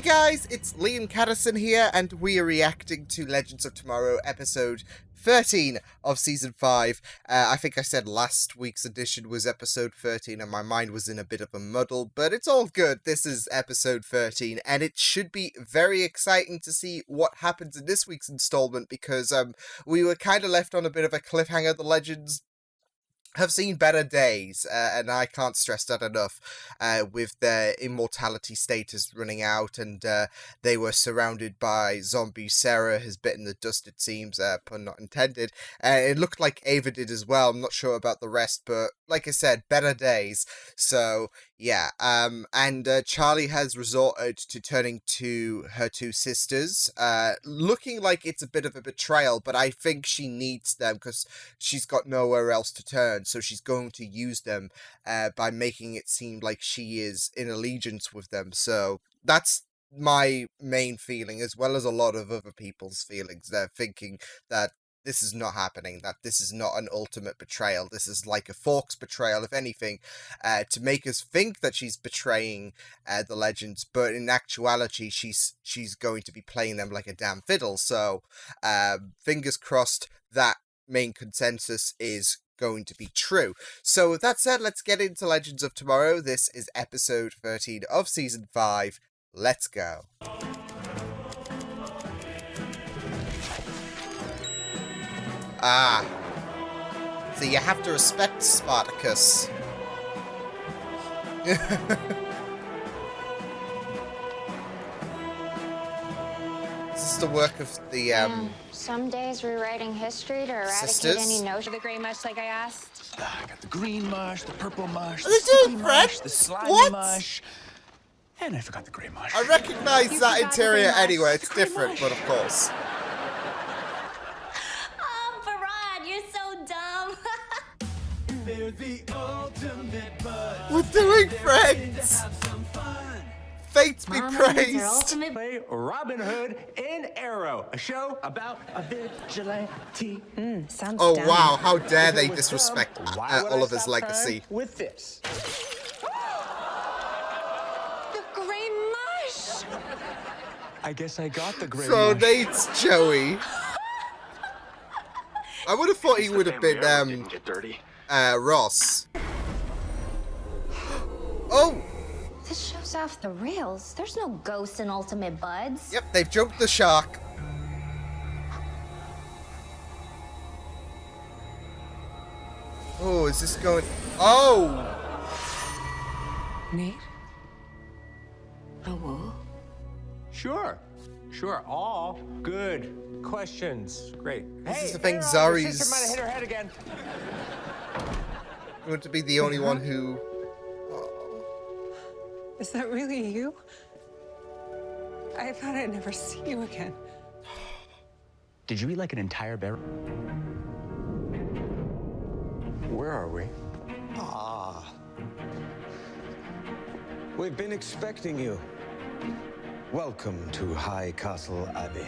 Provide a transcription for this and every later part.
guys, it's Liam Caddison here, and we are reacting to Legends of Tomorrow, episode 13 of Season 5. I think I said last week's edition was episode 13, and my mind was in a bit of a muddle, but it's all good. This is episode 13, and it should be very exciting to see what happens in this week's installment, because we were kind of left on a bit of a cliffhanger. The Legends have seen better days, and I can't stress that enough, with their immortality status running out, and they were surrounded by zombies. Sarah has bitten the dust, it seems, pun not intended. It looked like Ava did as well. I'm not sure about the rest, but like I said, better days. So yeah, and Charlie has resorted to turning to her two sisters, looking like it's a bit of a betrayal, but I think she needs them because she's got nowhere else to turn, so she's going to use them by making it seem like she is in allegiance with them. So that's my main feeling, as well as a lot of other people's feelings. They're thinking that this is not happening, that this is not an ultimate betrayal. This is like a Forks betrayal, if anything, to make us think that she's betraying the Legends, but in actuality, she's going to be playing them like a damn fiddle. So, fingers crossed that main consensus is going to be true. So, with that said, let's get into Legends of Tomorrow. This is episode 13 of Season 5. Let's go. Ah. So you have to respect Spartacus. Is this the work of the, Some days rewriting history to eradicate sisters? any notion of the grey mush like I asked. I got the green mush, the purple mush, Are the they doing sticky mush, friends? the slimy What? mush, and I forgot the grey mush. I recognise that forgot the interior grey mush. anyway. It's The grey different, mush. but of course. Oh, Farad, you're so dumb. They're the ultimate bud. We're doing friends. Fates be praised. Play Robin Hood in Arrow, a show about a vigilante. Sounds Oh dumb. wow! How dare they If it was disrespect dumb, why would I Oliver's stop legacy? time with this? The grey mush. I guess I got the grey So mush. Nate's Joey. I would have thought he would have been Ross. Oh. This show's off the rails. There's no ghosts in Ultimate Buds. Yep, they've jumped the shark. Oh, is this going... Oh! Nate? Oh, Sure. All good questions. Great. This is the hey, thing, Your Zari's- sister might have hit her head again. Going to be the only one who... Is that really you? I thought I'd never see you again. Did you eat like an entire bear? Where are we? We've been expecting you. Welcome to High Castle Abbey.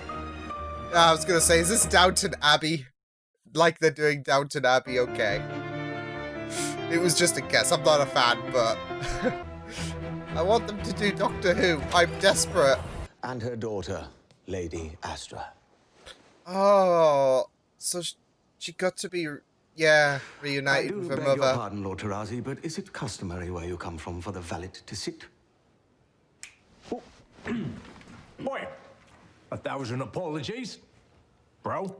I was going to say, is this Downton Abbey? Like they're doing Downton Abbey, okay. It was just a guess. I'm not a fan, but... I want them to do Doctor Who. I'm desperate. And her daughter, Lady Astra. Oh, so she got to be, yeah, I reunited do with her beg your mother. pardon, Lord Tarazi, but is it customary where you come from for the valet to sit? Boy, 1,000 apologies. Bro.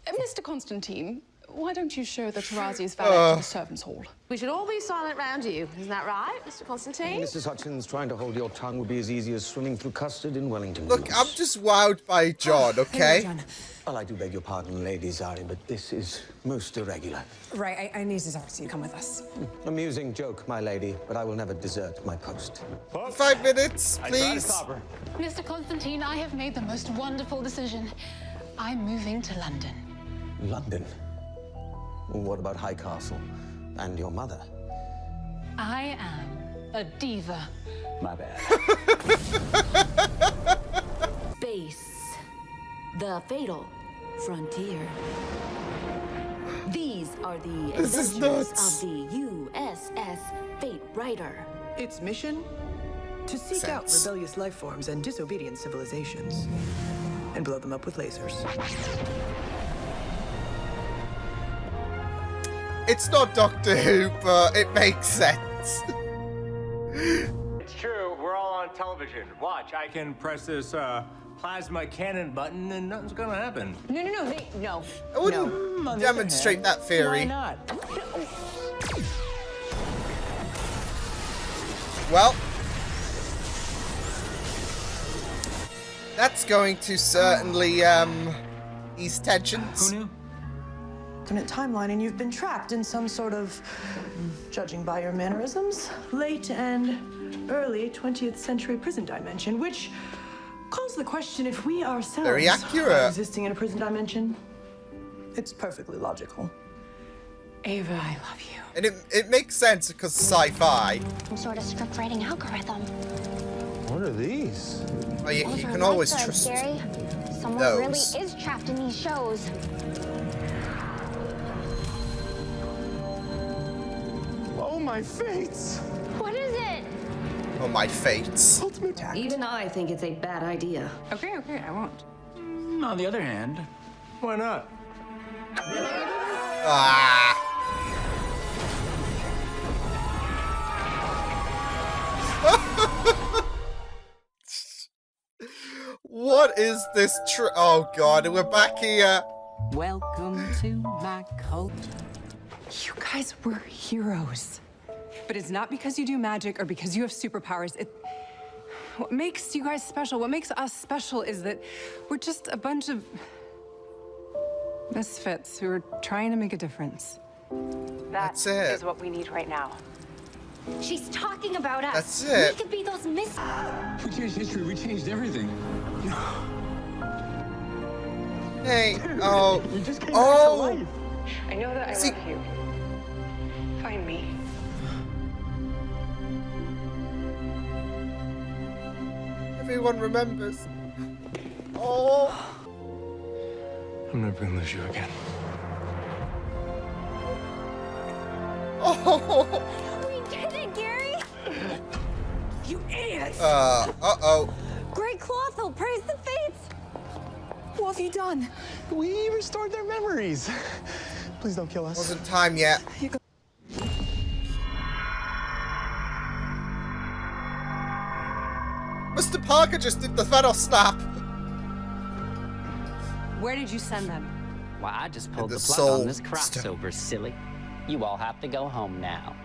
Mr. Constantine, why don't you show the Tarazi's valet to the servants' hall? We should all be silent round you. Isn't that right, Mr. Constantine? Mrs. Hutchins, trying to hold your tongue would be as easy as swimming through custard in Wellington. Look, News. I'm just wowed by John, okay? John. Well, I do beg your pardon, Lady Zari, but this is most irregular. Right, I need to talk to you. Come with us. Amusing joke, my lady, but I will never desert my post. 5 minutes, I tried to please. stop her. Mr. Constantine, I have made the most wonderful decision. I'm moving to London. London? What about High Castle? And your mother? I am a diva. My bad. Base. The fatal frontier. These are the This is adventures nuts. of the USS Fate Rider. Its mission? To seek out rebellious life forms and disobedient civilizations. And blow them up with lasers. It's not Doctor Who, but it makes sense. It's true. We're all on television. Watch. I can press this plasma cannon button and nothing's gonna happen. No, Nate, no. I wouldn't demonstrate that theory. Why not? Well, that's going to certainly ease tensions. Who knew? Alternate timeline, and you've been trapped in some sort of, judging by your mannerisms, late and early 20th century prison dimension, which calls the question if we ourselves Very accurate. are existing in a prison dimension. It's perfectly logical. Ava, I love you. And it makes sense because sci-fi. Some sort of script writing algorithm. What are these? Oh, you Those are can always light trust bulbs, Gary. Someone those. really is trapped in these shows. Oh, my fates! What is it? Oh, my fates. Ultimate tact. Even I think it's a bad idea. Okay, I won't. On the other hand, Why not? Ah. What is this oh god, we're back here. Welcome to my cult. You guys were heroes. But it's not because you do magic or because you have superpowers. What makes you guys special, what makes us special is that we're just a bunch of misfits who are trying to make a difference. That's it. is what we need right now. She's talking about us. That's it. We could be those miss. we changed history. We changed everything. Hey, oh. You just came Oh. back to life. I know that I See- love you. Find me. Everyone remembers. Oh. I'm never gonna lose you again. Oh. We did it, Gary. You idiot! Uh-oh. Great Clothel, praise the fates. What have you done? We restored their memories. Please don't kill us. Wasn't time yet. Mr. Parker just did the Thanos snap. Where did you send them? Well, I just pulled the the plug soul on this stone. crossover, silly. You all have to go home now.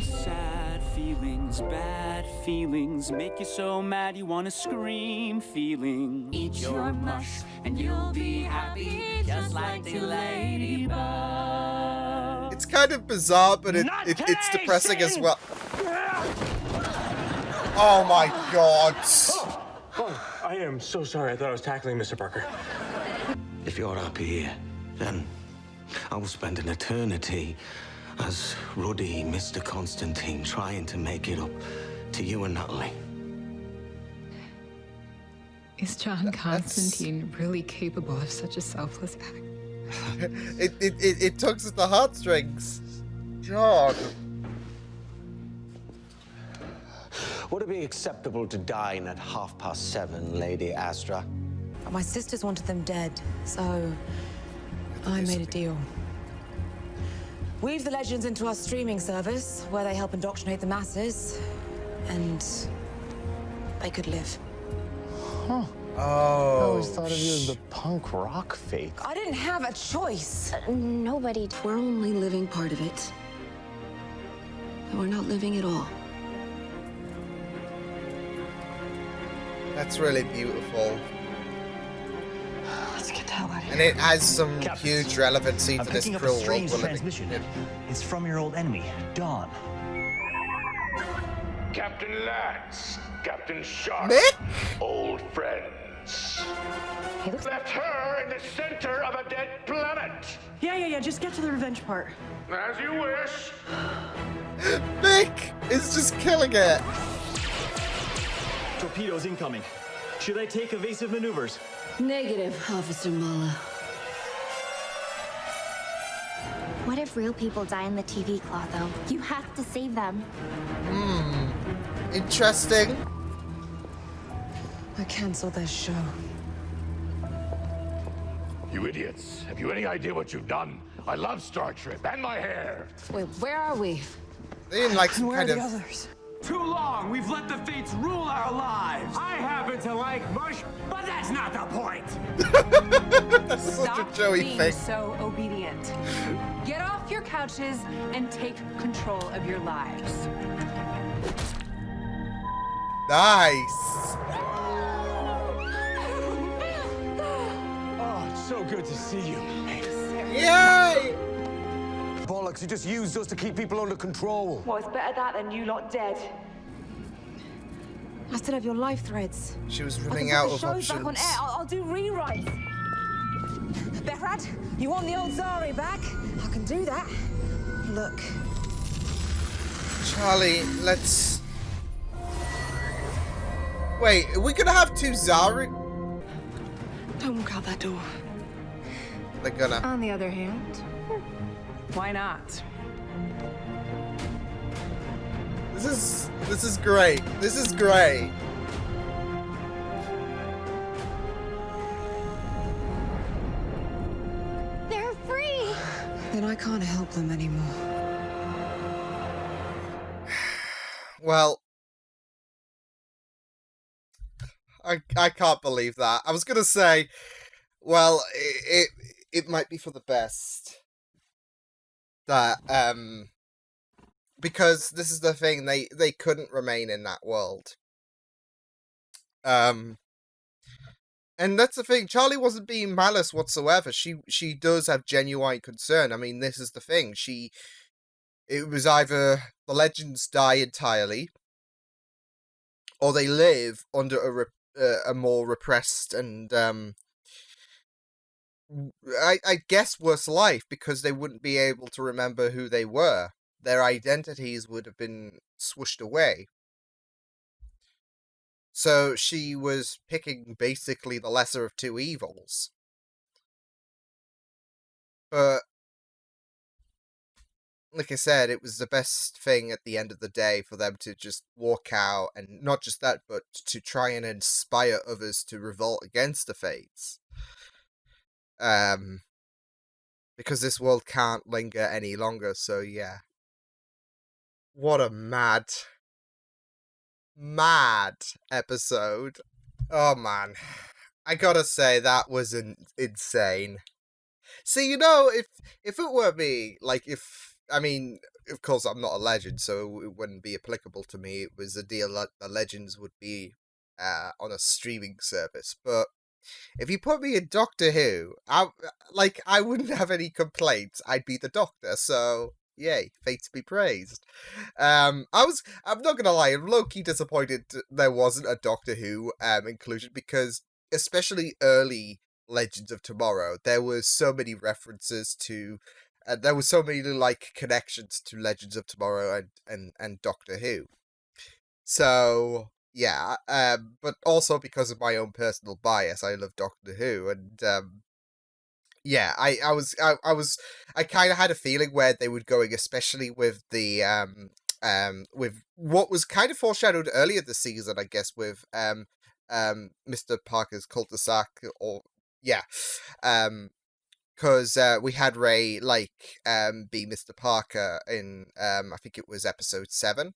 Sad feelings, bad feelings, make you so mad you wanna scream. Feeling. Eat your mush and you'll be happy, just like the ladybug. It's kind of bizarre, but it's depressing as well. Oh my god. Oh, I am so sorry. I thought I was tackling Mr. Parker. If you're happy here, then I will spend an eternity as ruddy Mr. Constantine trying to make it up to you and Natalie. Is John Constantine really capable of such a selfless act? It tugs at the heartstrings. John. Would it be acceptable to dine at 7:30, Lady Astra? My sisters wanted them dead, so I made a deal. Weave the legends into our streaming service, where they help indoctrinate the masses, and they could live. Huh. I always thought of you as the punk rock fake. I didn't have a choice. Nobody. We're only living part of it. And we're not living at all. That's really beautiful. Let's get the hell out of here. And it has some huge relevancy to this picking up a cruel world strange we're living transmission. in. It's from your old enemy, Dawn. Captain Lance, Captain Sharp, Nick? old friends. Left her in the center of a dead planet. Yeah, just get to the revenge part. As you wish. Mick is just killing it. Torpedoes incoming. Should I take evasive maneuvers? Negative, Officer Muller. What if real people die in the TV claw, though? You have to save them. Interesting. I canceled this show. You idiots. Have you any idea what you've done? I love Star Trek and my hair. Wait, where are we? They didn't like some Where kind are the of... others? Too long. We've let the fates rule our lives. I happen to like mush, but that's not the point. That's such Stop a Joey being thing. so obedient. Get off your couches and take control of your lives. Nice. Oh, it's so good to see you. Yay! Bollocks, you just used us to keep people under control. Well, it's better that than you lot dead. I still have your life threads. She was I can running put out the of shows back on options. air. I'll do rewrites. Behrad, you want the old Zari back? I can do that. Look. Charlie, let's... Wait, are we gonna have two Zari? Don't walk out that door. They're gonna... On the other hand, why not? This is great. This is great. They're free! Then I can't help them anymore. Well, I can't believe that. I was gonna say, well, it might be for the best that because this is the thing, they couldn't remain in that world. And that's the thing, Charlie wasn't being malice whatsoever. She does have genuine concern. I mean, this is the thing. It was either the legends die entirely, or they live under a more repressed and I guess worse life, because they wouldn't be able to remember who they were. Their identities would have been swooshed away. So she was picking basically the lesser of two evils. But like I said, it was the best thing at the end of the day for them to just walk out, and not just that, but to try and inspire others to revolt against the fates. Because this world can't linger any longer, so yeah. What a mad episode. Oh man. I gotta say, that was insane. See, you know, if it were me, like I mean, of course I'm not a legend, so it wouldn't be applicable to me. It was a deal that the legends would be on a streaming service, but if you put me in Doctor Who, I wouldn't have any complaints. I'd be the Doctor, so yay, fates be praised. I'm not gonna lie, I'm low-key disappointed there wasn't a Doctor Who inclusion, because especially early Legends of Tomorrow, there was so many references to, there was so many connections to Legends of Tomorrow and Doctor Who. So yeah, but also because of my own personal bias, I love Doctor Who, and yeah, I kind of had a feeling where they were going, especially with the with what was kind of foreshadowed earlier this season, I guess, with Mr. Parker's cul-de-sac, or yeah, because we had Ray be Mr. Parker in I think it was episode 7.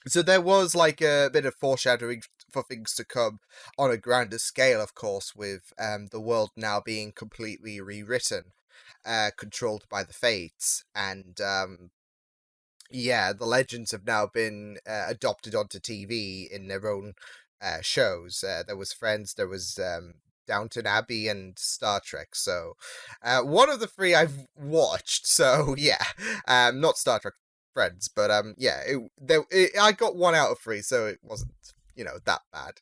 So there was a bit of foreshadowing for things to come on a grander scale, of course, with the world now being completely rewritten, controlled by the Fates, and yeah, the legends have now been adopted onto TV in their own shows. There was Friends, there was Downton Abbey, and Star Trek. So one of the 3 I've watched. So yeah, not Star Trek. Friends, but yeah, I got 1 out of 3, so it wasn't, that bad.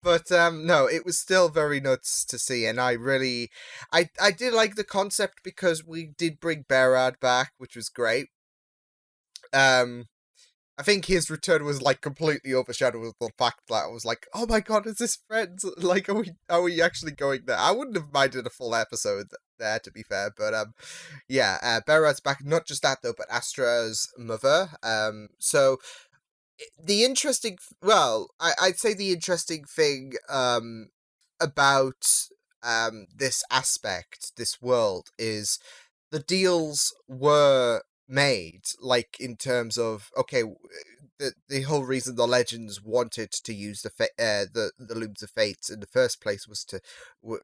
But no, it was still very nuts to see, and I did like the concept, because we did bring Behrad back, which was great. I think his return was completely overshadowed with the fact that I was like, oh my god, is this Friends? Are we actually going there? I wouldn't have minded a full episode there, to be fair. But yeah, Berad's back. Not just that though, but Astra's mother. So the interesting, well, I'd say the interesting thing about this aspect, this world, is the deals were made, like, in terms of, okay, the whole reason the Legends wanted to use the Looms of Fate in the first place was to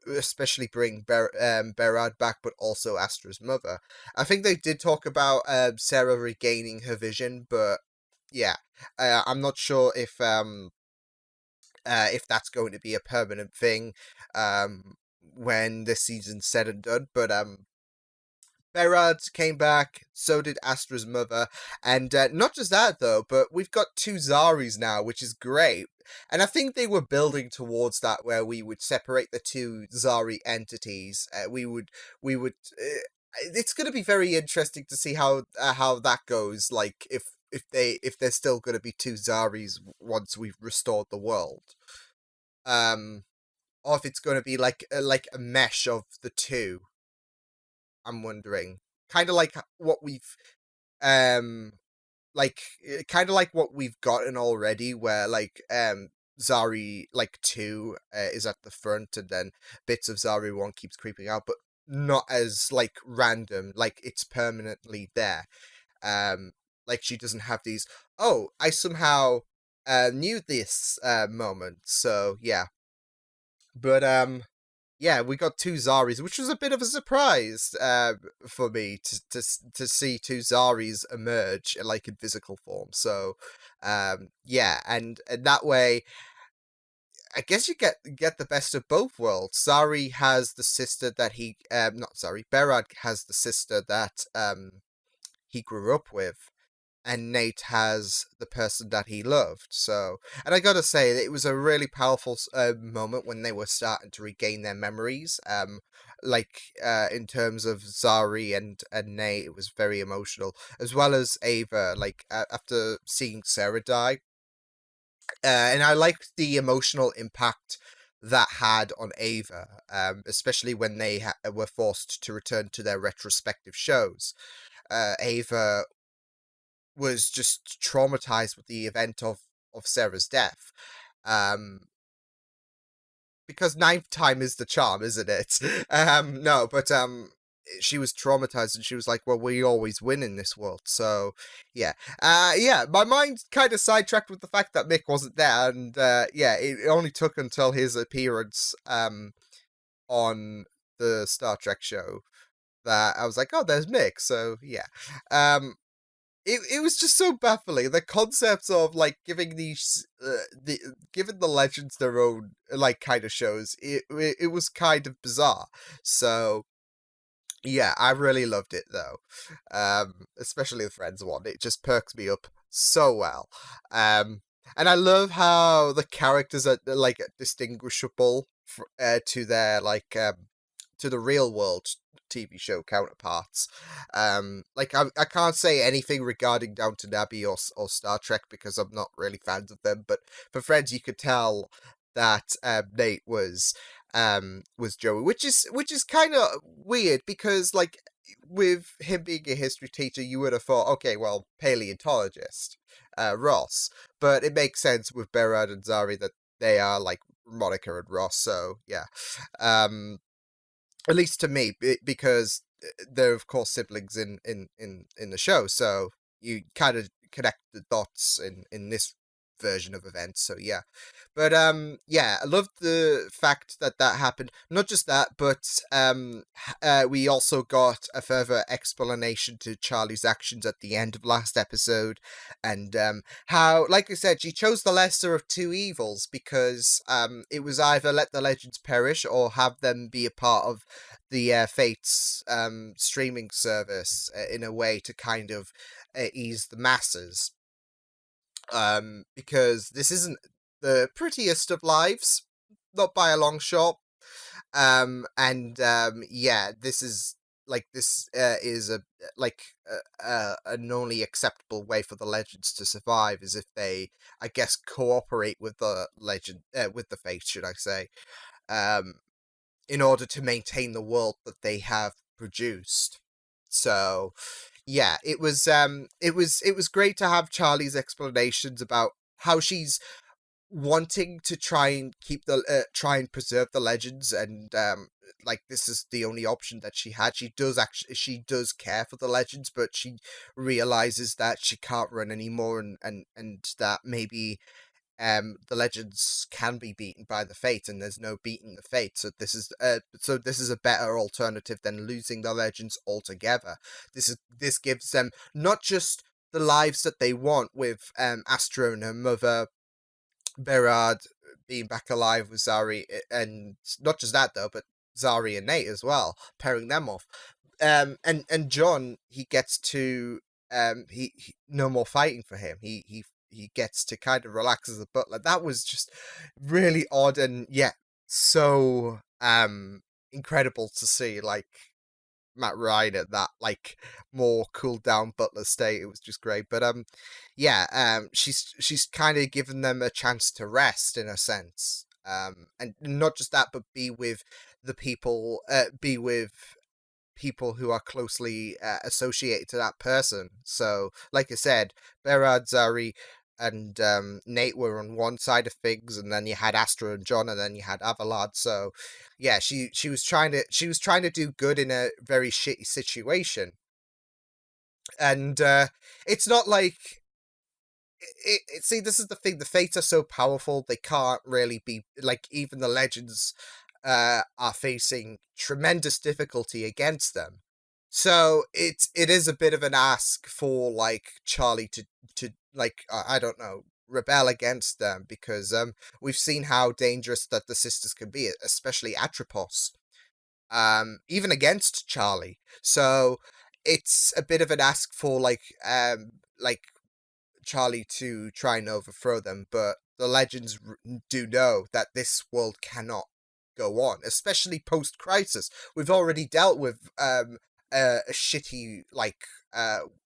especially bring Berad back, but also Astra's mother. I think they did talk about Sarah regaining her vision, but yeah, I'm not sure if that's going to be a permanent thing when this season's said and done. But Berad came back, so did Astra's mother, and not just that though, but we've got two Zaris now, which is great. And I think they were building towards that, where we would separate the two Zari entities. It's going to be very interesting to see how that goes. Like, if there's still going to be two Zaris once we've restored the world, or if it's going to be like a mesh of the two. I'm wondering, kind of like what we've kind of like what we've gotten already, where Zari 2 is at the front, and then bits of Zari 1 keeps creeping out, but not as random, it's permanently there. She doesn't have these, oh, I somehow knew this moment. So yeah. But yeah, we got two Zaris, which was a bit of a surprise for me to see two Zaris emerge in physical form. So yeah, and that way, I guess you get the best of both worlds. Zari has the sister that Berad has the sister that he grew up with, and Nate has the person that he loved. So, and I gotta say, it was a really powerful moment when they were starting to regain their memories. In terms of Zari and Nate, it was very emotional, as well as Ava. After seeing Sarah die, and I liked the emotional impact that had on Ava, especially when they were forced to return to their retrospective shows. Ava was just traumatized with the event of Sarah's death. Because ninth time is the charm, isn't it? No, but she was traumatized, and she was like, well, we always win in this world. So yeah. Yeah, my mind kind of sidetracked with the fact that Mick wasn't there, and yeah, it only took until his appearance on the Star Trek show that I was like, oh, there's Mick. So yeah. It was just so baffling. The concepts of giving giving the Legends their own kind of shows. It was kind of bizarre. So yeah, I really loved it though. Especially the Friends one. It just perks me up so well. And I love how the characters are distinguishable to their to the real world TV show counterparts. I can't say anything regarding Downton Abbey or Star Trek because I'm not really fans of them, but for Friends you could tell that Nate was Joey, which is kind of weird because with him being a history teacher, you would have thought, okay, well, paleontologist, Ross, but it makes sense with Berad and Zari that they are Monica and Ross. So yeah. At least to me, because they're of course siblings in the show, so you kind of connect the dots in this version of events. So yeah, but yeah, I love the fact that happened. Not just that, but we also got a further explanation to Charlie's actions at the end of last episode, and how, like I said, she chose the lesser of two evils because it was either let the Legends perish or have them be a part of the Fates streaming service in a way to kind of ease the masses. Because this isn't the prettiest of lives, not by a long shot. Yeah, this is an only acceptable way for the Legends to survive is if they, I guess, cooperate with the with the Fates, should I say. in order to maintain the world that they have produced. So yeah, it was great to have Charlie's explanations about how she's wanting to try and try and preserve the legends, and like this is the only option that she had. She does care for the legends, but she realizes that she can't run anymore, and that maybe the legends can be beaten by the fate, and there's no beating the fate. So this is a better alternative than losing the legends altogether. This gives them not just the lives that they want with Astro and her mother, Berard, being back alive with Zari, and not just that though, but Zari and Nate as well, pairing them off. And John, he gets to no more fighting for him. He gets to kind of relax as a butler. That was just really odd, and yet so incredible to see, like, Matt Ryan at that, like, more cooled down butler state. It was just great. But she's kind of given them a chance to rest in a sense. And not just that, but be with people who are closely associated to that person. So, like I said, Berard, Zari, and Nate were on one side of things, and then you had Astra and John, and then you had Avalad. So, yeah, she was trying to do good in a very shitty situation, and it's not like see, this is the thing. The Fates are so powerful; they can't really be like, even the legends are facing tremendous difficulty against them. So it is a bit of an ask for, like, Charlie to like, I don't know, rebel against them, because we've seen how dangerous that the sisters can be, especially Atropos, even against Charlie. So it's a bit of an ask for, like Charlie to try and overthrow them, but the legends do know that this world cannot go on, especially post-Crisis. We've already dealt with a shitty, like,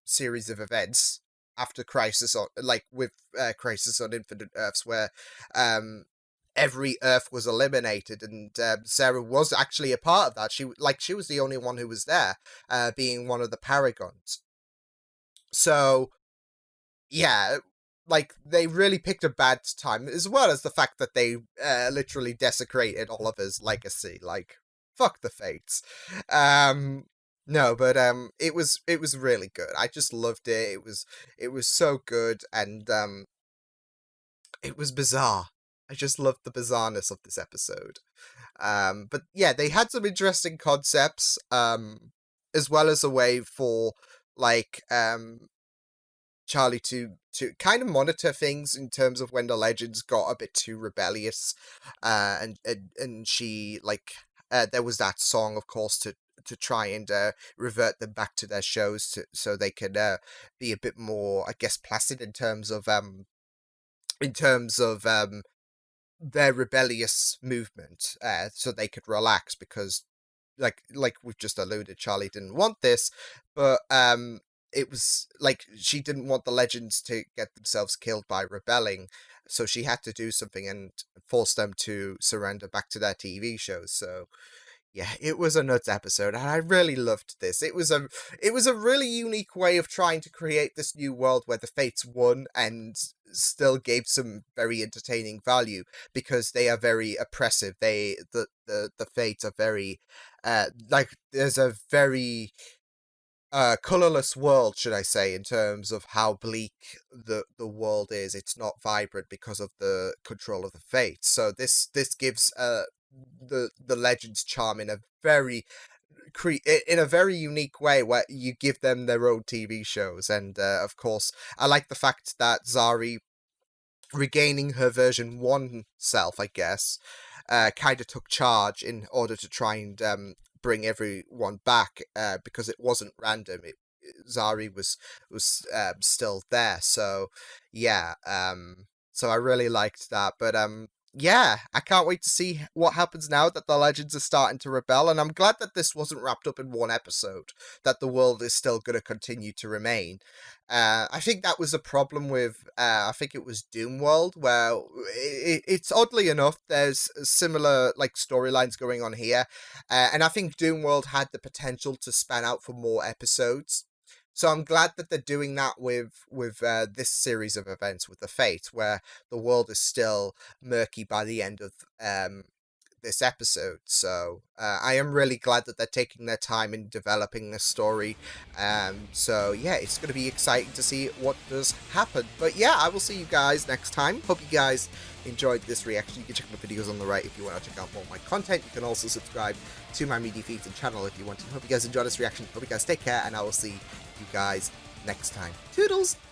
series of events after Crisis, on, like, with Crisis on Infinite Earths, where every Earth was eliminated, and Sarah was actually a part of that. She was the only one who was there, being one of the Paragons. So yeah, like, they really picked a bad time, as well as the fact that they literally desecrated Oliver's legacy. Like, fuck the Fates. No, but it was really good. I just loved it. It was so good, and it was bizarre. I just loved the bizarreness of this episode. But yeah, they had some interesting concepts, as well as a way for, like, Charlie to kind of monitor things in terms of when the legends got a bit too rebellious, and she, like, there was that song, of course, to try and revert them back to their shows, so they could be a bit more, I guess, placid in terms of their rebellious movement, so they could relax, because like we've just alluded, Charlie didn't want this, but it was like, she didn't want the legends to get themselves killed by rebelling, so she had to do something and force them to surrender back to their TV shows. So yeah, it was a nuts episode, and I really loved this. It was a really unique way of trying to create this new world where the Fates won and still gave some very entertaining value, because they are very oppressive. The Fates are very like, there's a very colorless world, should I say, in terms of how bleak the world is. It's not vibrant because of the control of the Fates. So this gives the legends charm in a very unique way, where you give them their own TV shows. And of course, I like the fact that Zari, regaining her version 1 self, I guess, kind of took charge in order to try and bring everyone back, because it wasn't random. Zari was still there. So yeah, so I really liked that. But yeah, I can't wait to see what happens now that the legends are starting to rebel, and I'm glad that this wasn't wrapped up in one episode, that the world is still going to continue to remain. I think that was a problem with, I think it was Doom World, where it's oddly enough, there's similar like storylines going on here, and I think Doom World had the potential to span out for more episodes. So I'm glad that they're doing that with this series of events with the Fate, where the world is still murky by the end of this episode. So I am really glad that they're taking their time in developing this story. So yeah, it's going to be exciting to see what does happen. But yeah, I will see you guys next time. Hope you guys enjoyed this reaction. You can check my videos on the right if you want to check out more of my content. You can also subscribe to my media feeds and channel if you want to. Hope you guys enjoyed this reaction. Hope you guys take care, and I will see you guys next time. Toodles!